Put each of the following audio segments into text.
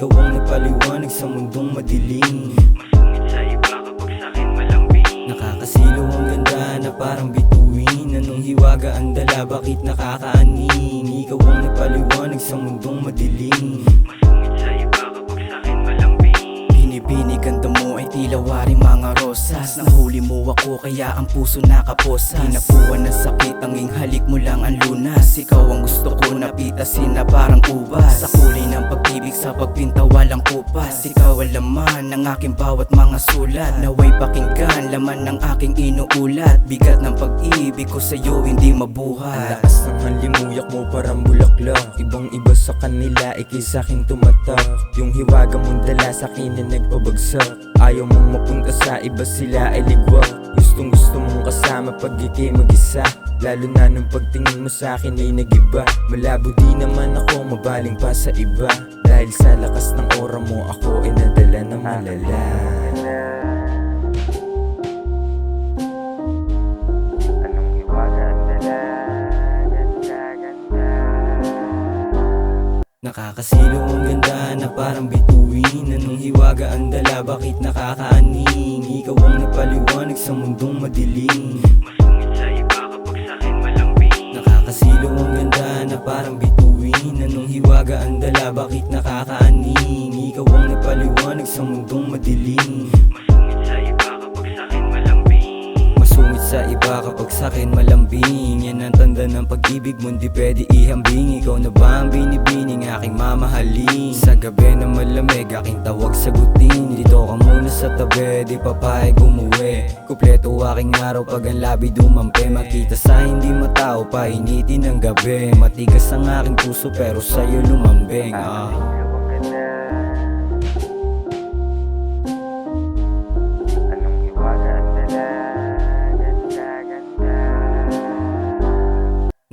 ikaw ang nagpaliwanag sa mundong madilim. Masungit sa iba kapag sa'kin malambing. Nakakasilaw ang ganda na parang bituin. Anong hiwaga ang dala, bakit nakakaanin? Ikaw ang nagpaliwanag sa mundong madilim. Masungit sa iba kapag sa'kin malambing. Binibinig ganda mo ay tila waring mga rosas. Nahuli mo ako kaya ang puso nakaposas. Tinapuan ng sakit, tanging halik mo lang ang lunas. Ikaw ang gusto ko napitasin na parang ubas. Sa kulay ng pag-ibig sa pagpinta walang kupas. Ikaw ang laman ng aking bawat mga sulat. Naway pakinggan, laman ng aking inuulat. Bigat ng pag-ibig ko sa'yo hindi mabuhat. Lakas ng hanlimuyak mo parang bulaklak. Ibang iba sa kanila, ikay sa'kin tumatak. Yung hiwaga mong dala sa'kin na nagpabagsak. Ayaw mong mapunta sa iba, sila ay ligwak. Gustong gusto mong kasama pag ikay mag-isa. Lalo na nung pagtingin mo sa'kin ay nagiba. Malabo di naman ako, mabaling pa sa iba. Dahil sa lakas ng aura mo, ako ay nadala ng malala. Anong hiwaga ang dala? Ganda, ganda. Nakakasilaw ang ganda na parang bituin. Anong hiwaga ang dala, bakit nakakaaning? Ikaw ang nagpaliwanag sa mundong madilim. Masungit sa iba kapag sa'kin malambing. Nakakasilaw ang ganda na parang bituin. Anong hiwaga ang dala, bakit nakakaaning? Ikaw ang nagpaliwanag sa mundong madilim. Masungit sa iba kapag sa'kin malambing. Masungit sa iba kapag sa'kin malambing. Yan ang tanda ng pag-ibig mo, di pwede ihambing. Ikaw na ba ang binibining aking mamahalin? Sa gabi na malamig, aking tawag sagutin. Dito ka muna sa tabi, di papayag umuwi. Kupleto aking araw pag ang labi dumampi. Makita sa hindi matao, painitin ng gabi. Matigas ang aking puso pero sa'yo lumambing. Anong hiwaga ang dala? Ganda, ganda.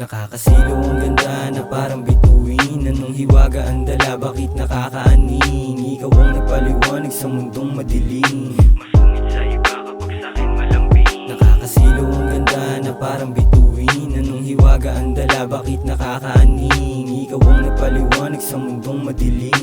Nakakasilaw ang ganda na parang bituin. Anong hiwaga ang dala, bakit nakakaaning? Ikaw ang nagpaliwanag sa mundong madilim. Masungit sa iba kapag sa'kin malambing. Nakakasilaw ang ganda na parang bituin. Anong hiwaga ang dala, bakit nakakaaning? Ikaw ang nagpaliwanag sa mundong madilim.